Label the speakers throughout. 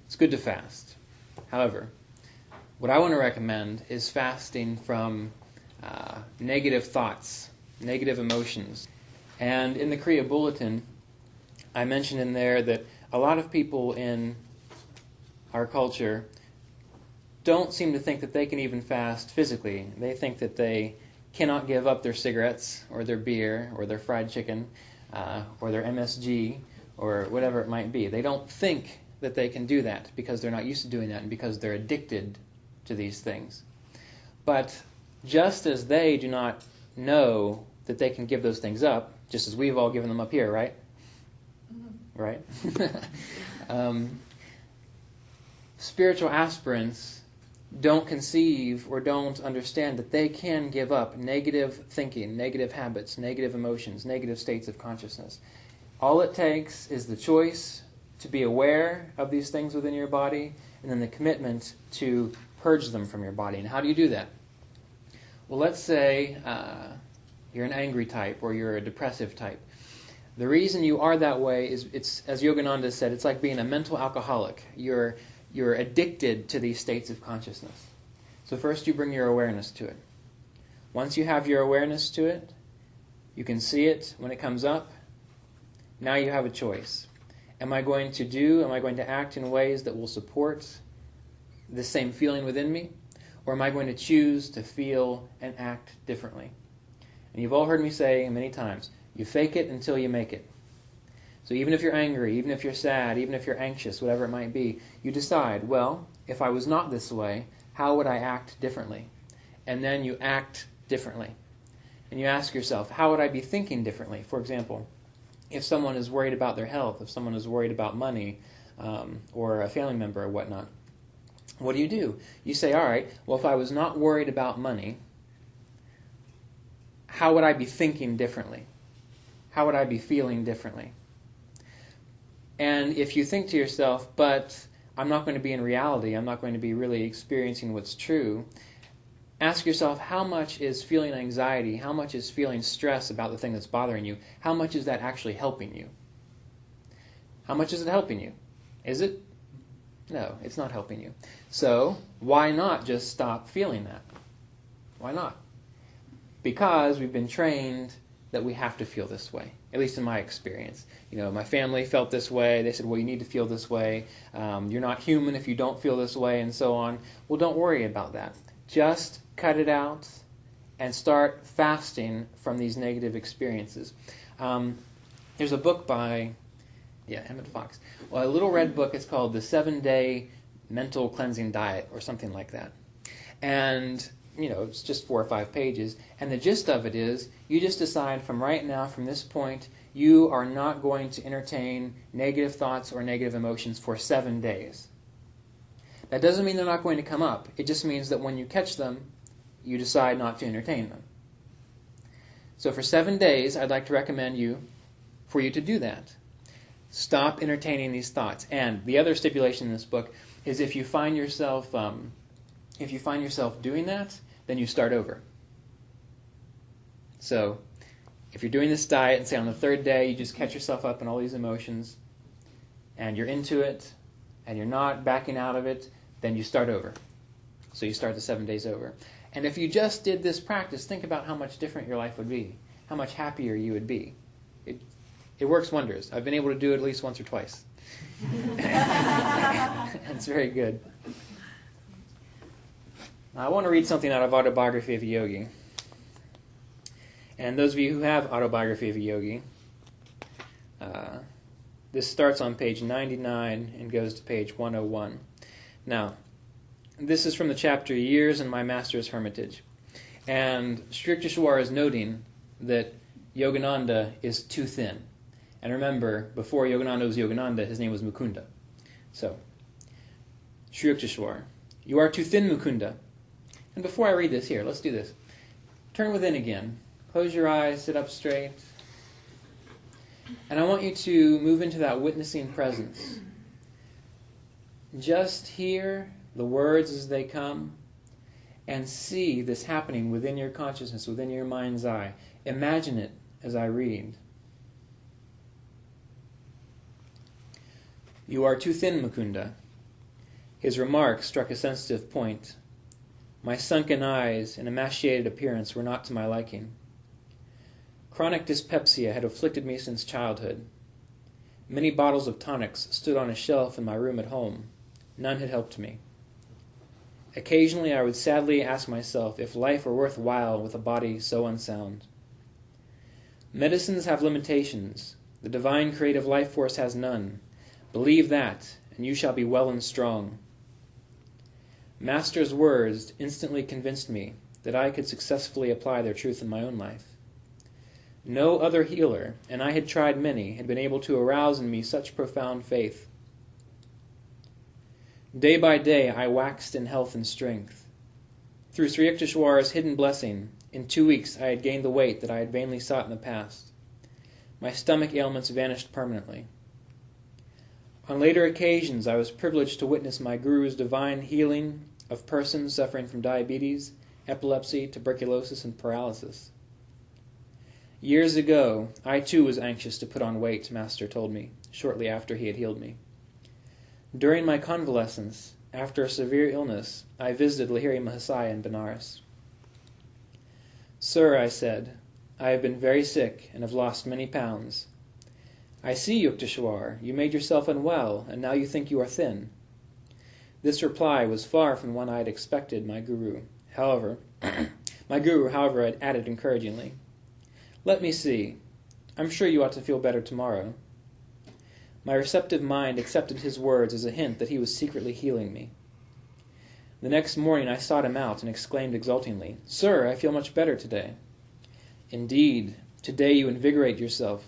Speaker 1: It's good to fast. However, what I want to recommend is fasting from negative thoughts, negative emotions. And in the Kriya Bulletin, I mentioned in there that a lot of people in our culture don't seem to think that they can even fast physically. They think that they cannot give up their cigarettes or their beer or their fried chicken or their MSG or whatever it might be. They don't think that they can do that because they're not used to doing that and because they're addicted to these things. But just as they do not know that they can give those things up, just as we've all given them up here, right? Mm-hmm. Right? Spiritual aspirants don't conceive or don't understand that they can give up negative thinking, negative habits, negative emotions, negative states of consciousness. All it takes is the choice to be aware of these things within your body and then the commitment to purge them from your body. And how do you do that? Well, let's say you're an angry type or you're a depressive type. The reason you are that way is, it's, as Yogananda said, it's like being a mental alcoholic. You're addicted to these states of consciousness. So first you bring your awareness to it. Once you have your awareness to it, you can see it when it comes up. Now you have a choice. Am I going to act in ways that will support the same feeling within me? Or am I going to choose to feel and act differently? And you've all heard me say many times, you fake it until you make it. So even if you're angry, even if you're sad, even if you're anxious, whatever it might be, you decide, well, if I was not this way, how would I act differently? And then you act differently. And you ask yourself, how would I be thinking differently? For example, if someone is worried about their health, if someone is worried about money, or a family member or whatnot, what do? You say, all right, well, if I was not worried about money, how would I be thinking differently? How would I be feeling differently? And if you think to yourself, but I'm not going to be in reality, I'm not going to be really experiencing what's true, ask yourself, how much is feeling anxiety, how much is feeling stress about the thing that's bothering you, how much is that actually helping you? How much is it helping you? Is it? No, it's not helping you. So, why not just stop feeling that? Why not? Because we've been trained that we have to feel this way, at least in my experience. You know, my family felt this way. They said, well, you need to feel this way. You're not human if you don't feel this way, and so on. Well, don't worry about that. Just cut it out and start fasting from these negative experiences. There's a book by, Emmett Fox. Well, a little red book. It's called The 7-Day Mental Cleansing Diet or something like that. And it's just 4 or 5 pages. And the gist of it is, you just decide from right now, from this point, you are not going to entertain negative thoughts or negative emotions for 7 days. That doesn't mean they're not going to come up. It just means that when you catch them, you decide not to entertain them. So for 7 days, I'd like to recommend for you to do that. Stop entertaining these thoughts. And the other stipulation in this book is if you find yourself doing that, then you start over. So, if you're doing this diet and say on the 3rd day you just catch yourself up in all these emotions and you're into it and you're not backing out of it, then you start over. So you start the 7 days over. And if you just did this practice, think about how much different your life would be, how much happier you would be. It works wonders. I've been able to do it at least once or twice. It's very good. I want to read something out of Autobiography of a Yogi. And those of you who have Autobiography of a Yogi, this starts on page 99 and goes to page 101. Now, this is from the chapter Years in My Master's Hermitage. And Sri Yukteswar is noting that Yogananda is too thin. And remember, before Yogananda was Yogananda, his name was Mukunda. So, Sri Yukteswar, you are too thin, Mukunda. And before I read this, here, let's do this. Turn within again. Close your eyes, sit up straight. And I want you to move into that witnessing presence. Just hear the words as they come and see this happening within your consciousness, within your mind's eye. Imagine it as I read. You are too thin, Mukunda. His remark struck a sensitive point. My sunken eyes and emaciated appearance were not to my liking. Chronic dyspepsia had afflicted me since childhood. Many bottles of tonics stood on a shelf in my room at home. None had helped me. Occasionally I would sadly ask myself if life were worth while with a body so unsound. Medicines have limitations. The divine creative life force has none. Believe that, and you shall be well and strong. Master's words instantly convinced me that I could successfully apply their truth in my own life. No other healer, and I had tried many, had been able to arouse in me such profound faith. Day by day I waxed in health and strength. Through Sri Yukteswar's hidden blessing, in 2 weeks I had gained the weight that I had vainly sought in the past. My stomach ailments vanished permanently. On later occasions I was privileged to witness my Guru's divine healing of persons suffering from diabetes, epilepsy, tuberculosis, and paralysis. Years ago, I too was anxious to put on weight, Master told me, shortly after he had healed me. During my convalescence, after a severe illness, I visited Lahiri Mahasaya in Benares. Sir, I said, I have been very sick and have lost many pounds. I see, Yukteswar, you made yourself unwell, and now you think you are thin. This reply was far from one I had expected my Guru. However, had added encouragingly, Let me see. I'm sure you ought to feel better tomorrow. My receptive mind accepted his words as a hint that he was secretly healing me. The next morning I sought him out and exclaimed exultingly, Sir, I feel much better today. Indeed, today you invigorate yourself.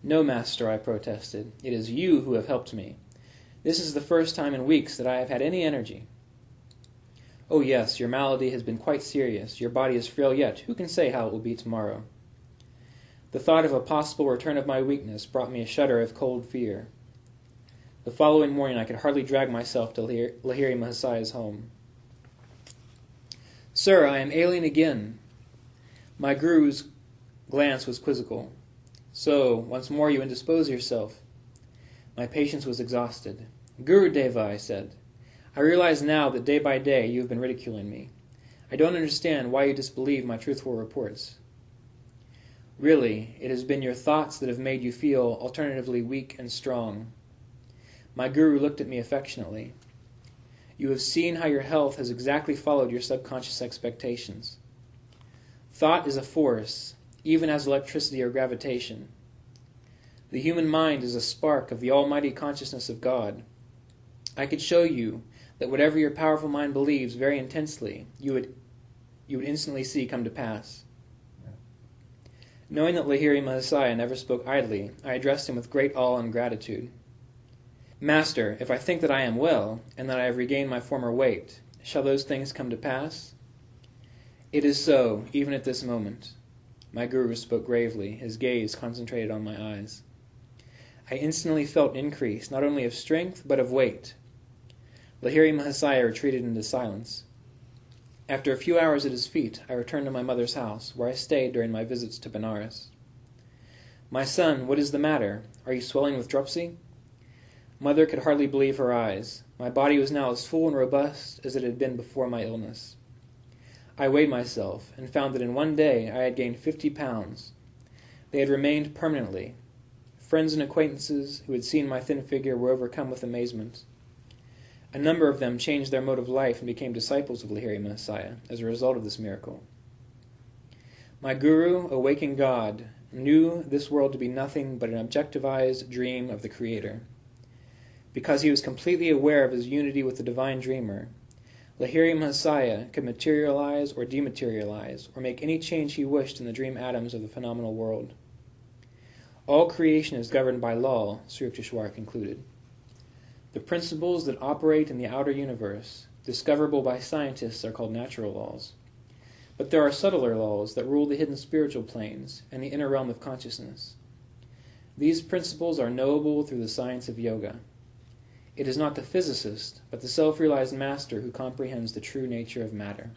Speaker 1: No, Master, I protested. It is you who have helped me. This is the first time in weeks that I have had any energy. Oh yes, your malady has been quite serious. Your body is frail yet. Who can say how it will be tomorrow? The thought of a possible return of my weakness brought me a shudder of cold fear. The following morning I could hardly drag myself to Lahiri Mahasaya's home. Sir, I am ailing again. My Guru's glance was quizzical. So, once more you indispose yourself. My patience was exhausted. Guru Deva, I said, I realize now that day by day you have been ridiculing me. I don't understand why you disbelieve my truthful reports. Really, it has been your thoughts that have made you feel alternatively weak and strong. My Guru looked at me affectionately. You have seen how your health has exactly followed your subconscious expectations. Thought is a force, even as electricity or gravitation. The human mind is a spark of the almighty consciousness of God. I could show you that whatever your powerful mind believes very intensely, you would instantly see come to pass. Knowing that Lahiri Mahasaya never spoke idly, I addressed him with great awe and gratitude. Master, if I think that I am well, and that I have regained my former weight, shall those things come to pass? It is so, even at this moment. My Guru spoke gravely, his gaze concentrated on my eyes. I instantly felt an increase, not only of strength, but of weight. Lahiri Mahasaya retreated into silence. After a few hours at his feet, I returned to my mother's house, where I stayed during my visits to Benares. My son, what is the matter? Are you swelling with dropsy? Mother could hardly believe her eyes. My body was now as full and robust as it had been before my illness. I weighed myself, and found that in 1 day I had gained 50 pounds. They had remained permanently. Friends and acquaintances who had seen my thin figure were overcome with amazement. A number of them changed their mode of life and became disciples of Lahiri Mahasaya as a result of this miracle. My Guru, awakened God, knew this world to be nothing but an objectivized dream of the Creator. Because he was completely aware of his unity with the divine dreamer, Lahiri Mahasaya could materialize or dematerialize or make any change he wished in the dream atoms of the phenomenal world. All creation is governed by law, Sri Yukteswar concluded. The principles that operate in the outer universe, discoverable by scientists, are called natural laws. But there are subtler laws that rule the hidden spiritual planes and the inner realm of consciousness. These principles are knowable through the science of yoga. It is not the physicist, but the self-realized master who comprehends the true nature of matter.